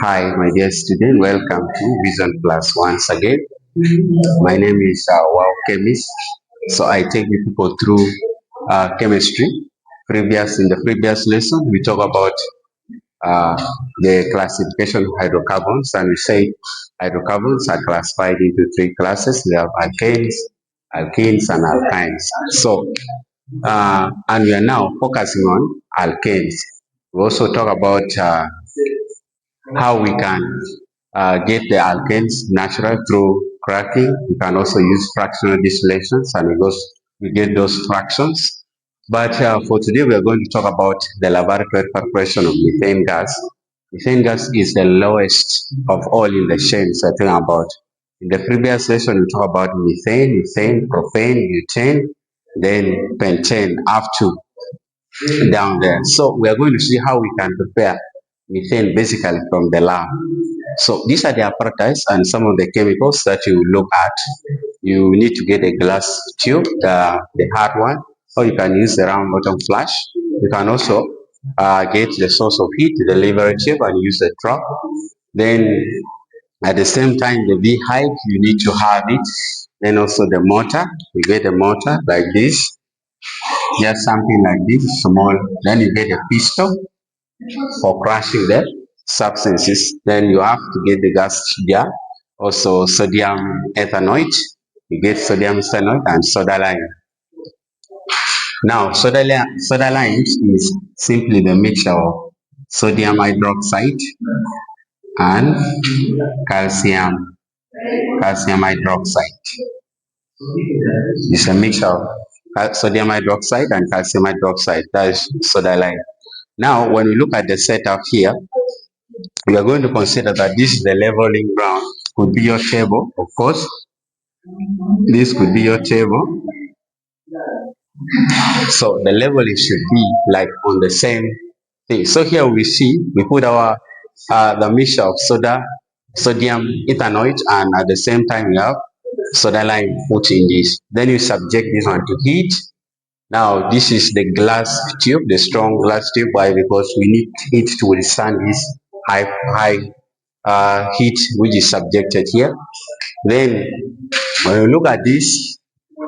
Hi, my dear student. Welcome to Vision Plus once again. My name is Wow Chemist. So I take you people through chemistry. In the previous lesson, we talk about uh, the classification of hydrocarbons, and we say hydrocarbons are classified into three classes. We have alkanes, alkenes, and alkynes. And we are now focusing on alkanes. We also talk about how we can get the alkanes natural through cracking. We can also use fractional distillations and we get those fractions. But for today, we are going to talk about the laboratory preparation of methane gas. Methane gas is the lowest of all in the chains I think about. In the previous session, we talked about methane, propane, butane, then pentane up to down there. So we are going to see how we can prepare methane basically from the lab. So these are the apparatus and some of the chemicals that you look at. You need to get a glass tube, the hard one, or you can use the round bottom flash. You can also get the source of heat, the lever tube, and use the trap. Then at the same time, the beehive, you need to have it. Then also the mortar, you get a mortar like this, just something like this, small. Then you get a pistol for crushing the substances. Then you have to get the gas jar, also sodium ethanoate. You get sodium ethanoate and soda lime. Now, soda lime is simply the mixture of sodium hydroxide and calcium calcium hydroxide. It's a mixture of sodium hydroxide and calcium hydroxide. That is soda lime. Now, when we look at the setup here, we are going to consider that this is the leveling ground. Could be your table, of course. This could be your table. So the leveling should be like on the same thing. So here we see we put our the mixture of sodium ethanoate, and at the same time we have soda lime put in this. Then you subject this one to heat. Now this is the glass tube, the strong glass tube. Why? Because we need it to withstand this high heat which is subjected here. Then when we look at this,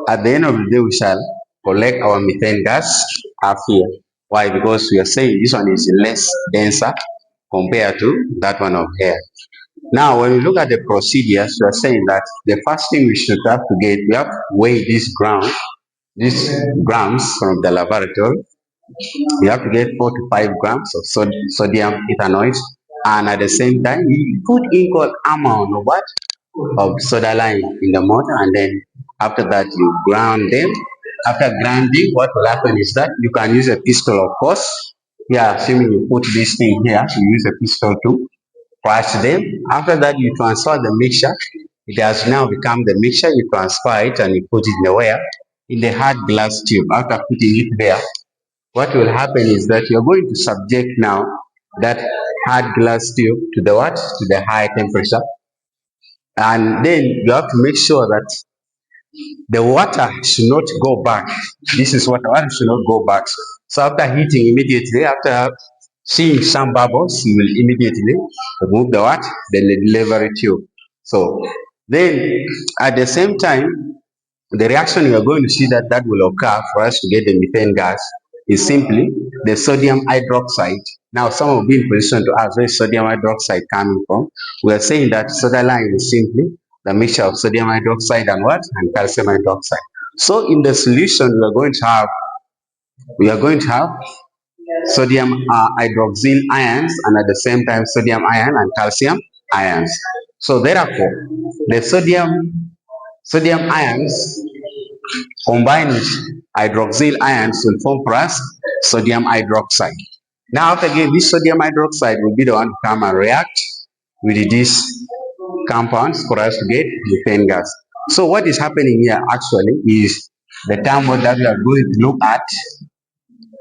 at the end of the day, we shall collect our methane gas up here. Why? Because we are saying this one is less denser compared to that one of air. Now, when we look at the procedures, we are saying that the first thing we should have to get, we have to weigh these grams from the laboratory. You have to get 4 to 5 grams of sodium ethanoate, and at the same time, you put equal amount of what? Of soda lime in the mortar, and then after that you ground them. After grinding, what will happen is that you can use a pistol, of course. Yeah, assuming you put this thing here, you use a pistol to crush them. After that, you transfer the mixture. It has now become the mixture. You transfer it and you put it in the where? In the hard glass tube. After putting it there, what will happen is that you're going to subject now that hard glass tube to the what? To the high temperature. And then you have to make sure that the water should not go back. This is what water should not go back. So after heating immediately, after seeing some bubbles, you will immediately remove the what? The delivery tube. So then at the same time, the reaction you are going to see that will occur for us to get the methane gas is simply the sodium hydroxide. Now, some will be in position to ask where is sodium hydroxide coming from. We are saying that soda lime is simply the mixture of sodium hydroxide and what? And calcium hydroxide. So in the solution, we are going to have sodium hydroxyl ions, and at the same time sodium ion and calcium ions. So therefore, the sodium ions combine with hydroxyl ions will form for us sodium hydroxide. Now, after again, this sodium hydroxide will be the one to come and react with these compounds for us to get methane gas. So, what is happening here actually is the term that we are going to look at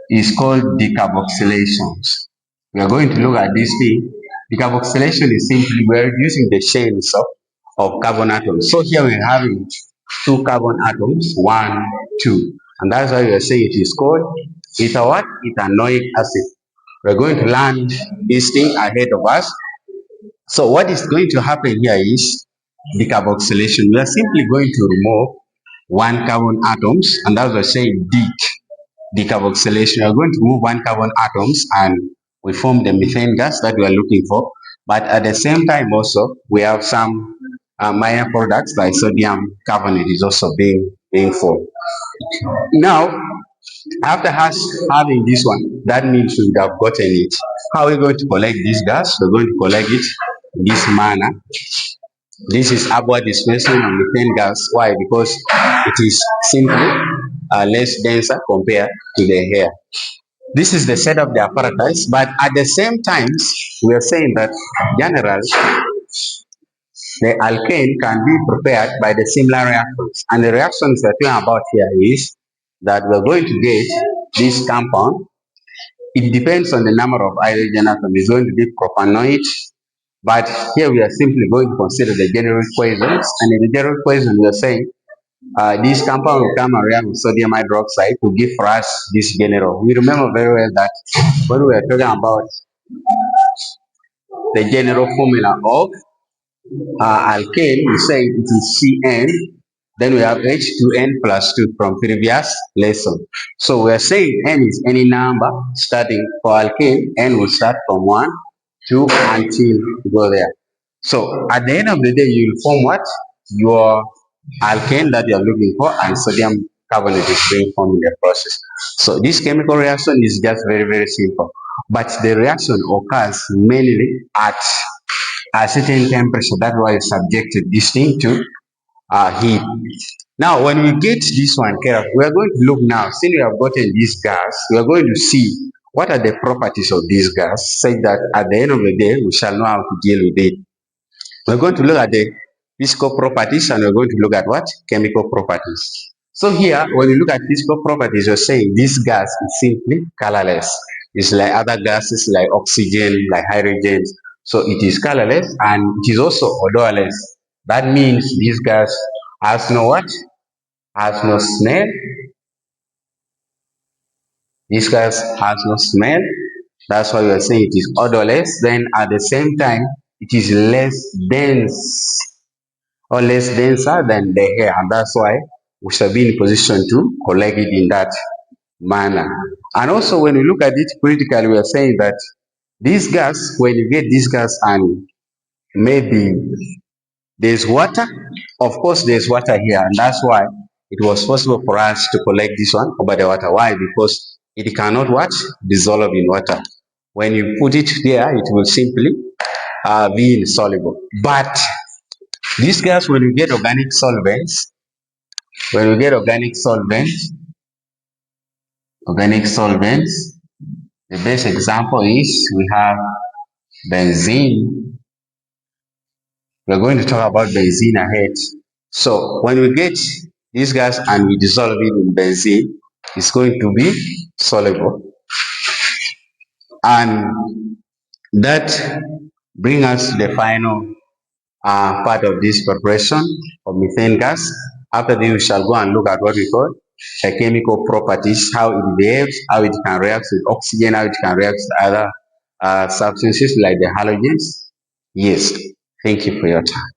is called decarboxylations. We are going to look at this thing. Decarboxylation is simply we're reducing the chains of carbon atoms. So here we're having two carbon atoms, 1, 2. And that's why we are saying it is called ether what? Ethanoic acid. We're going to learn this thing ahead of us. So what is going to happen here is decarboxylation. We are simply going to remove one carbon atoms, and that's why I say decarboxylation. We are going to remove one carbon atoms and we form the methane gas that we are looking for. But at the same time also, we have some minor products like sodium carbonate is also being formed. Now, after us having this one, that means we would have gotten it. How are we going to collect this gas? We're going to collect it in this manner. This is upward displacement of methane gas. Why? Because it is simply less denser compared to the air. This is the set of the apparatus, but at the same time, we are saying that general the alkane can be prepared by the similar reactions. And the reactions we're talking about here is that we're going to get this compound. It depends on the number of hydrogen atoms. It's going to be propanoid, but here we are simply going to consider the general equations. And in the general equation, we are saying this compound will come and react with sodium hydroxide to give for us this general. We remember very well that when we are talking about the general formula of alkane, we say it is Cn, then we have H2n plus 2 from previous lesson. So we are saying n is any number starting for alkane, n will start from 1, 2 until you go there. So at the end of the day, you will form what? Your alkane that you are looking for, and sodium carbonate is being formed in the process. So this chemical reaction is just very, very simple. But the reaction occurs mainly at a certain temperature. That's why it's subjected this thing to heat. Now, when we get this one careful, we are going to look now. Since we have gotten this gas, we are going to see what are the properties of this gas, such that at the end of the day, we shall know how to deal with it. We're going to look at the physical properties and we're going to look at what? Chemical properties. So here, when you look at physical properties, you're saying this gas is simply colorless. It's like other gases like oxygen, like hydrogen. So it is colorless and it is also odorless. That means this gas has no what? Has no smell. This gas has no smell. That's why we are saying it is odorless. Then at the same time, it is less dense or less denser than the air, and that's why we shall be in position to collect it in that manner. And also when we look at it critically, we are saying that this gas, when you get this gas and maybe there's water, of course there's water here, and that's why it was possible for us to collect this one over the water. Why? Because it cannot what? Dissolve in water. When you put it there, it will simply be insoluble. But this gas, when you get organic solvents, when we get organic solvents, the best example is we have benzene. We're going to talk about benzene ahead. So when we get this gas and we dissolve it in benzene, it's going to be soluble. And that brings us to the final part of this preparation of methane gas. After this, we shall go and look at what we call the chemical properties, how it behaves, how it can react with oxygen, how it can react with other substances like the halogens. Yes, thank you for your time.